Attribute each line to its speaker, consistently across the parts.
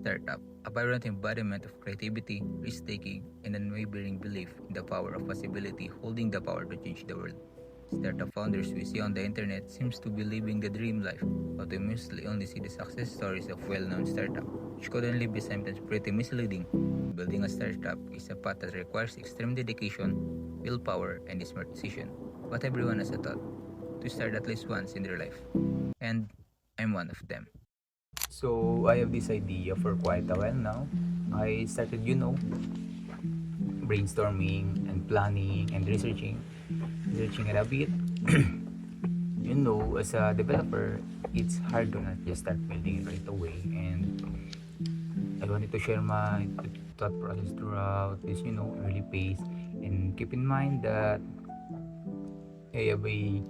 Speaker 1: startup, a vibrant embodiment of creativity, risk-taking, and unwavering belief in the power of possibility holding the power to change the world. Startup founders we see on the internet seems to be living the dream life, but we mostly only see the success stories of well-known startups, which could only be sometimes pretty misleading. Building a startup is a path that requires extreme dedication, willpower, and a smart decision. But everyone has a thought to start at least once in their life, and I'm one of them.
Speaker 2: So I have this idea for quite a while now. I started, brainstorming and planning and researching it a bit. As a developer, it's hard to not just start building it right away. And I wanted to share my thought process throughout this, early phase. And keep in mind that I have a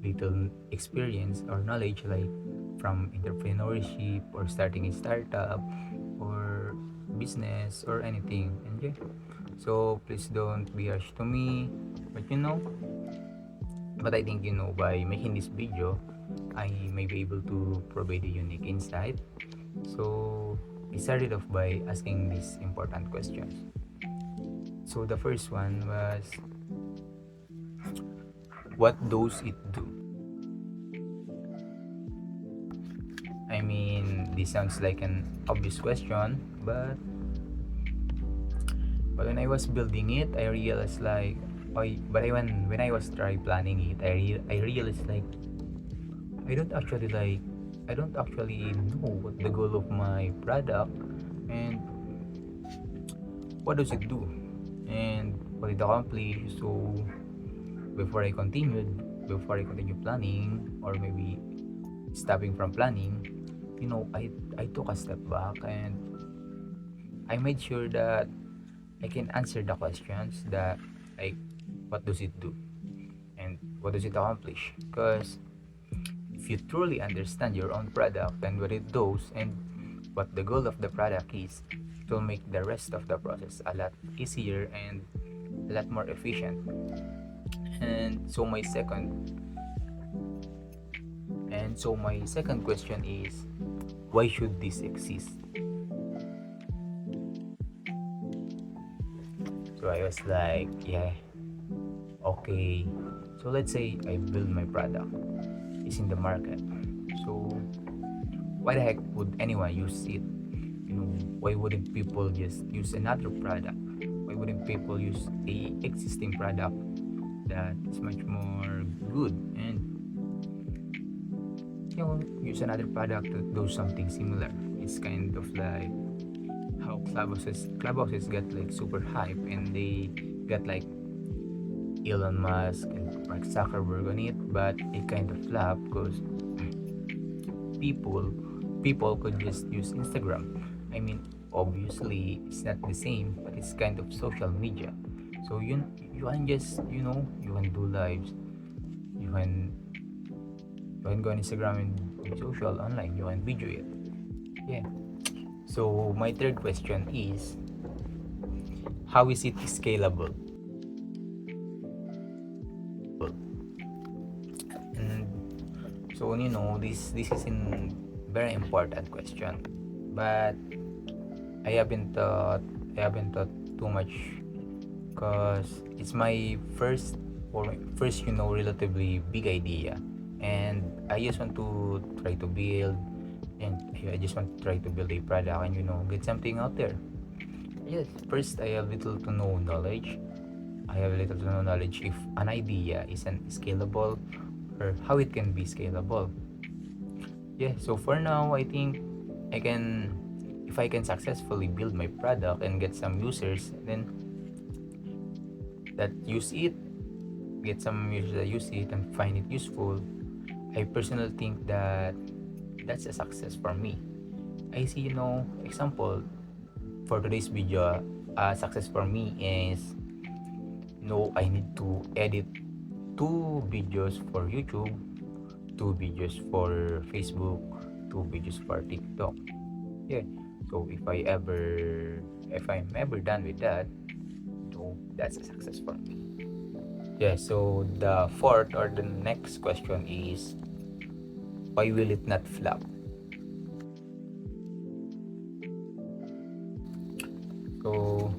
Speaker 2: little experience or knowledge like from entrepreneurship or starting a startup or business or anything. And yeah, so please don't be harsh to me. But I think by making this video, I may be able to provide a unique insight. So I started off by asking these important questions. So the first one was, what does it do? I mean, this sounds like an obvious question, but when I was building it, I realized like, when I was try planning it, I realized like I don't actually like I don't actually know what the goal of my product and what does it do and what it accomplish. So before I continued, before I continue planning or maybe stopping from planning, I took a step back and I made sure that I can answer the questions that like what does it do and what does it accomplish? Because if you truly understand your own product and what it does and what the goal of the product is, it will make the rest of the process a lot easier and a lot more efficient. And so my second question is, why should this exist? So I was like, yeah, okay. So let's say I build my product. It's in the market. So why the heck would anyone use it? Why wouldn't people just use another product? Why wouldn't people use a existing product that is much more good and use another product to do something similar? It's kind of like how clubhouses got like super hype and they got like Elon Musk and Mark Zuckerberg on it, but it kind of flopped because people people could just use Instagram. I mean, obviously it's not the same, but it's kind of social media. So you can just you can do lives, you can go on Instagram and be social online. You can video it. Yeah. So my third question is, how is it scalable? And so this is a very important question, but I haven't thought too much because it's my first relatively big idea, and I just want to try to build and I just want to try to build a product and get something out there. Yes, first I have little to no knowledge. I have little to no knowledge if an idea isn't scalable or how it can be scalable. Yeah, so for now I think I can if I can successfully build my product and get some users then that use it, get some users that use it and find it useful, I personally think that that's a success for me. I see, example for today's video, success for me is, I need to edit 2 videos for YouTube, 2 videos for Facebook, 2 videos for TikTok. Yeah. So if I'm ever done with that, that's a success for me. Yeah. So the fourth or the next question is, why will it not flop? So,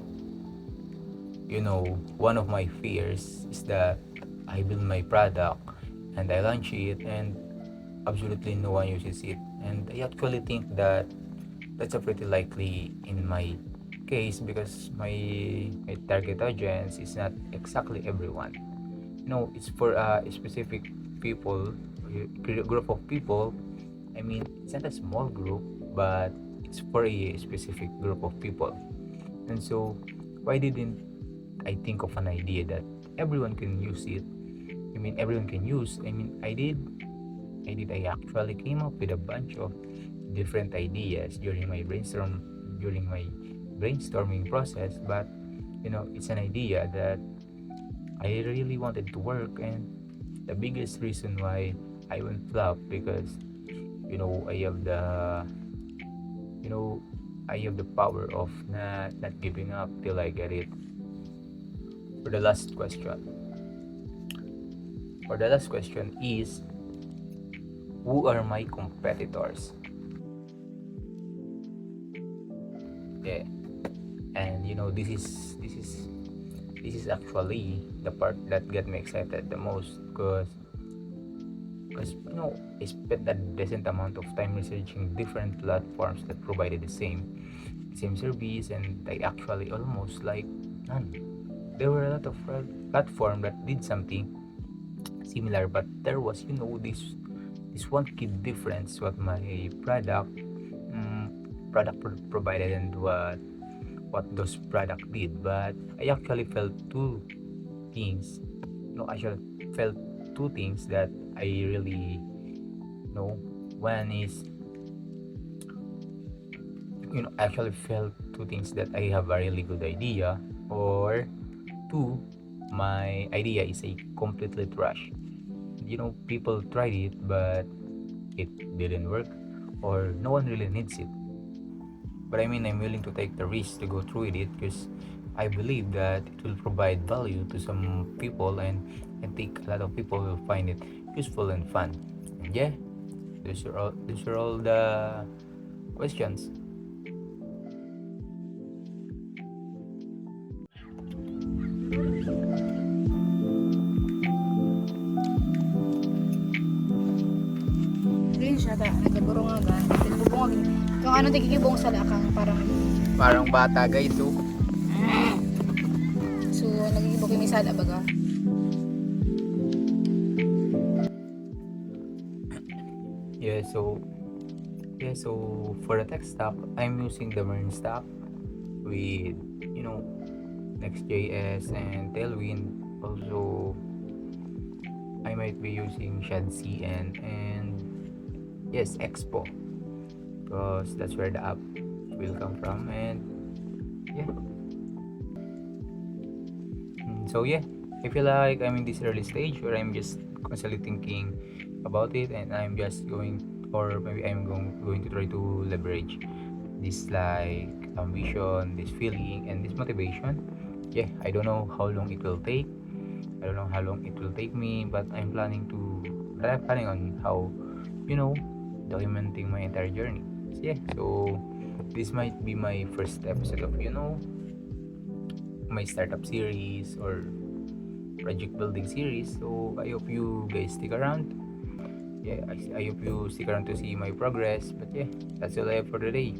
Speaker 2: one of my fears is that I build my product and I launch it and absolutely no one uses it. And I actually think that that's a pretty likely in my case because my target audience is not exactly everyone. It's for a specific people, group of people. I mean, it's not a small group, but it's for a specific group of people. And so, why didn't I think of an idea that everyone can use it? I mean, everyone can use. I mean, I actually came up with a bunch of different ideas during my brainstorming process, but it's an idea that I really wanted to work, and the biggest reason why I went flop because you know I have the you know I have the power of not giving up till I get it. For the last question, is, who are my competitors? Yeah, and this is actually the part that get me excited the most because I spent a decent amount of time researching different platforms that provided the same service, and I actually almost like none. There were a lot of platform that did something similar, but there was this one key difference what my um, product provided and what those product did. But I actually felt things actually felt two things that I really know. One is, I actually felt two things that I have a really good idea, or two, my idea is a completely trash. People tried it, but it didn't work, or no one really needs it. But I mean, I'm willing to take the risk to go through with it because I believe that it will provide value to some people, and I think a lot of people will find it useful and fun. And yeah, those are all the questions.
Speaker 3: Green siya ta, nagkaguro nga ga. Tinubong kung ano tigigibong sa lakang parang
Speaker 2: Parang bata guys, so
Speaker 3: so nagigibong kami sala baga.
Speaker 2: yeah, for the tech stack, I'm using the Marin stack with Next.js and Tailwind. Also, I might be using Shed and yes, Expo, because that's where the app will come from. And yeah, so yeah, I feel like I'm in this early stage where I'm just constantly thinking about it, and I'm just going, or maybe I'm going to try to leverage this like ambition, this feeling, and this motivation. Yeah, I don't know how long it will take. I don't know how long it will take me, but I'm planning on how, you know, documenting my entire journey. So yeah, so this might be my first episode of, my startup series or project building series. So I hope you guys stick around. Yeah, I hope you stick around to see my progress. But yeah, that's all I have for today.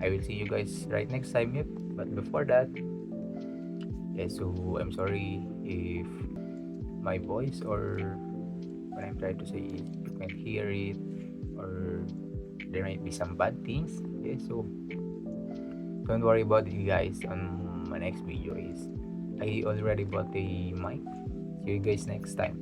Speaker 2: I will see you guys right next time. Yep. But before that, yeah, so I'm sorry if my voice or what I'm trying to say is you can't hear it, or there might be some bad things. Yeah, so don't worry about it, guys. On my next video is I already bought a mic. See you guys next time.